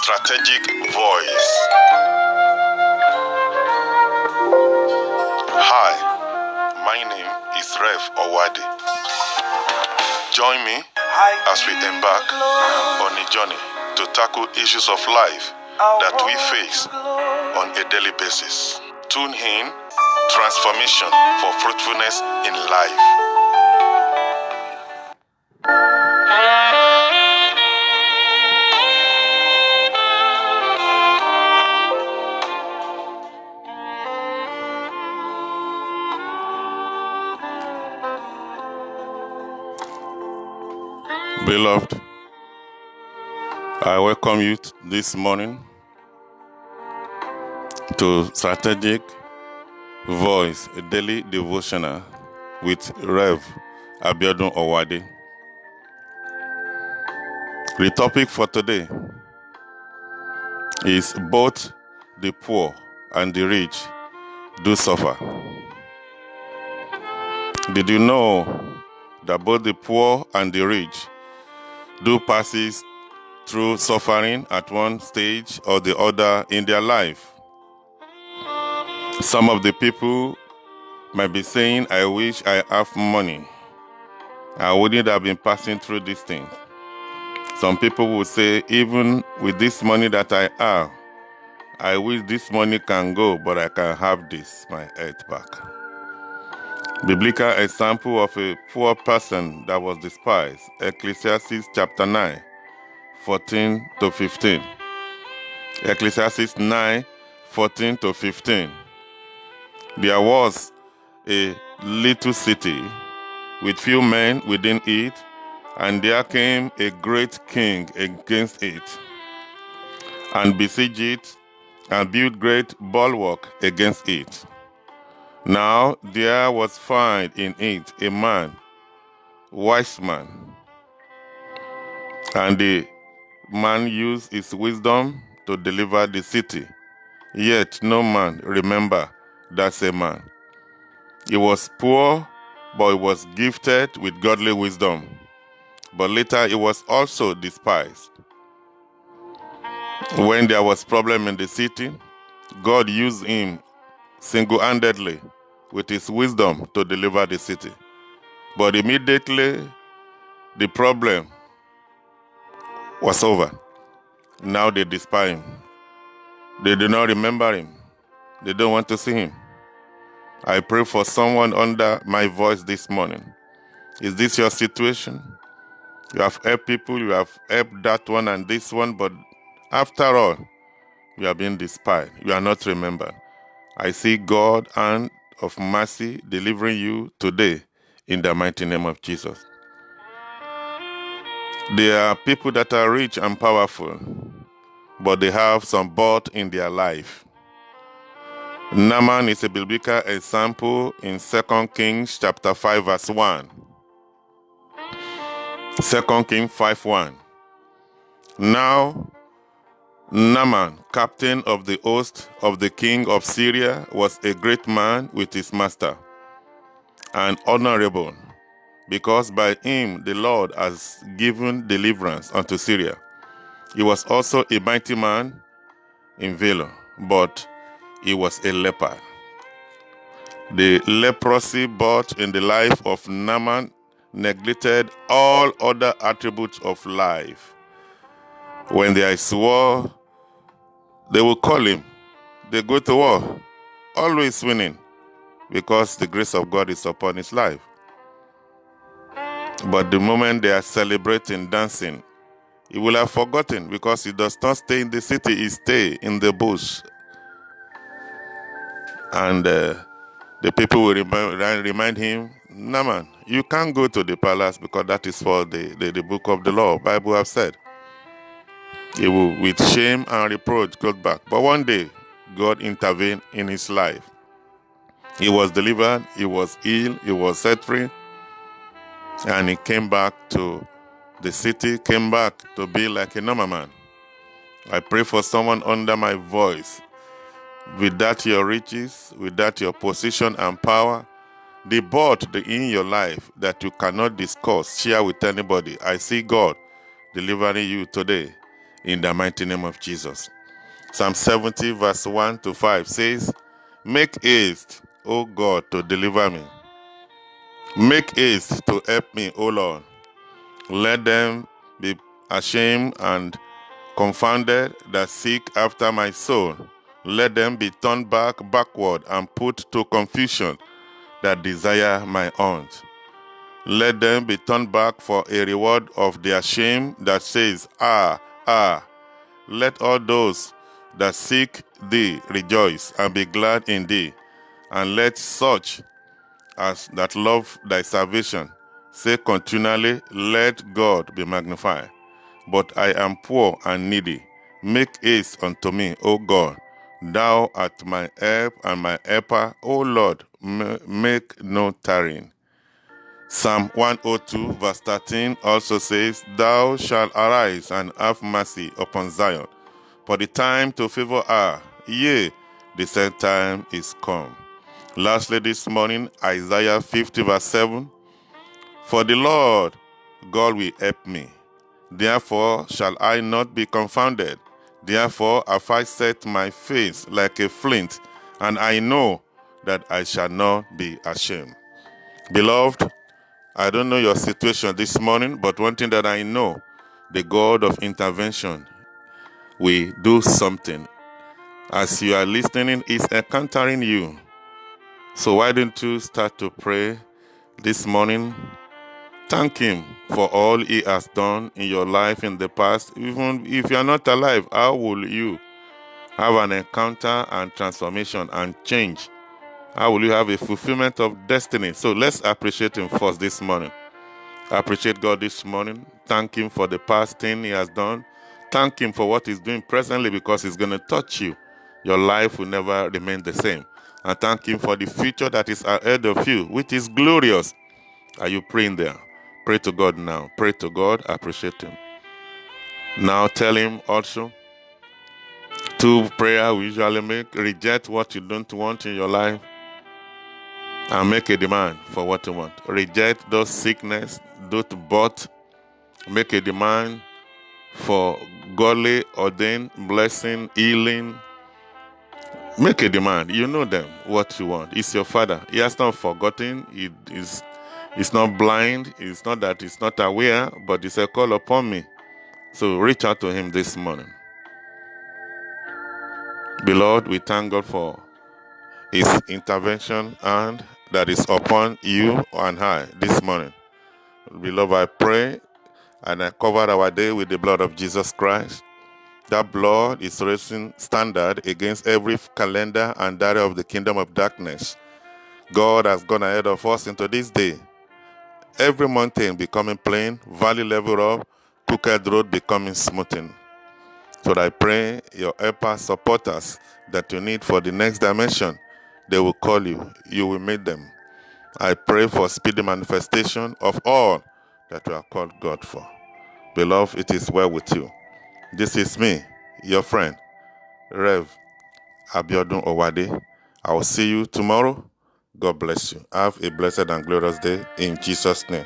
Strategic Voice. Hi, my name is Rev Owade. Join me as we embark on a journey to tackle issues of life that we face on a daily basis. Tune in, transformation for fruitfulness in life. Beloved, I welcome you this morning to Strategic Voice, a daily devotional with Rev Abiodun Owade. The topic for today is both the poor and the rich do suffer. Did you know that both the poor and the rich do passes through suffering at one stage or the other in their life? Some of the people might be saying, I wish I have money. I wouldn't have been passing through these things. Some people will say, even with this money that I have, I wish this money can go, but I can have this, my health back. Biblical example of a poor person that was despised, Ecclesiastes chapter 9, 14 to 15. Ecclesiastes 9, 14 to 15. There was a little city with few men within it, and there came a great king against it, and besieged it, and built great bulwark against it. Now there was found in it a man, wise man, and the man used his wisdom to deliver the city. Yet no man remembered that same man. He was poor, but he was gifted with godly wisdom. But later he was also despised. When there was problem in the city, God used him single-handedly with his wisdom to deliver the city. But immediately the problem was over. Now they despise him. They do not remember him. They don't want to see him. I pray for someone under my voice this morning. Is this your situation? You have helped people, you have helped that one and this one, but after all, you are being despised. You are not remembered. I see God hand of mercy delivering you today in the mighty name of Jesus. There are people that are rich and powerful, but they have some but in their life. Naaman is a biblical example in 2 Kings chapter 5 verse 1. 2 Kings 5:1. Now Naaman, captain of the host of the king of Syria, was a great man with his master, and honorable, because by him the Lord has given deliverance unto Syria. He was also a mighty man in valor, but he was a leper. The leprosy brought in the life of Naaman neglected all other attributes of life. When there is war, they will call him. They go to war, always winning, because the grace of God is upon his life. But the moment they are celebrating, dancing, he will have forgotten, because he does not stay in the city, he stays in the bush. And the people will remind him, Naaman, you can't go to the palace because that is for the book of the law. Bible have said. He will, with shame and reproach, go back. But one day, God intervened in his life. He was delivered, he was healed, he was set free, and he came back to the city, came back to be like a normal man. I pray for someone under my voice. With that your riches, with that your position and power, the but in your life that you cannot discuss, share with anybody. I see God delivering you today in the mighty name of Jesus. Psalm 70 verse 1 to 5 says, "Make haste, O God, to deliver me. Make haste to help me, O Lord. Let them be ashamed and confounded that seek after my soul. Let them be turned backward and put to confusion that desire my haunt. Let them be turned back for a reward of their shame that says, Ah, ah. Let all those that seek thee rejoice and be glad in thee. And let such as that love thy salvation say continually, Let God be magnified. But I am poor and needy. Make haste unto me, O God. Thou art my help and my helper, O Lord, make no tarrying." Psalm 102 verse 13 also says, "Thou shalt arise and have mercy upon Zion, for the time to favor her, yea, the set time is come." Lastly this morning, Isaiah 50 verse 7, "For the Lord God will help me. Therefore shall I not be confounded. Therefore have I set my face like a flint, and I know that I shall not be ashamed." Beloved, I don't know your situation this morning, but one thing that I know, the God of intervention will do something. As you are listening, He's encountering you. So why don't you start to pray this morning? Thank Him for all He has done in your life in the past. Even if you are not alive, how will you have an encounter and transformation and change? How will you have a fulfillment of destiny? So let's appreciate Him first this morning. Appreciate God this morning. Thank Him for the past thing He has done. Thank Him for what He's doing presently, because He's going to touch you. Your life will never remain the same. And thank Him for the future that is ahead of you, which is glorious. Are you praying there? Pray to God now. Pray to God. Appreciate Him. Now tell Him also, two prayer we usually make: reject what you don't want in your life and make a demand for what you want. Reject those sickness, those birth. Make a demand for godly ordained blessing, healing. Make a demand. You know them, what you want. It's your Father. He has not forgotten. He's not blind. It's not that He's not aware, but He said, "Call upon me." So reach out to Him this morning. Beloved, we thank God for His intervention and that is upon you and I this morning. Beloved, I pray and I cover our day with the blood of Jesus Christ. That blood is raising standard against every calendar and diary of the kingdom of darkness. God has gone ahead of us into this day. Every mountain becoming plain, valley level up, crooked road becoming smoothing. So I pray your helpers, supporters that you need for the next dimension, they will call you. You will meet them. I pray for speedy manifestation of all that you are called God for. Beloved, it is well with you. This is me, your friend, Rev. Abiodun Owade. I will see you tomorrow. God bless you. Have a blessed and glorious day in Jesus' name.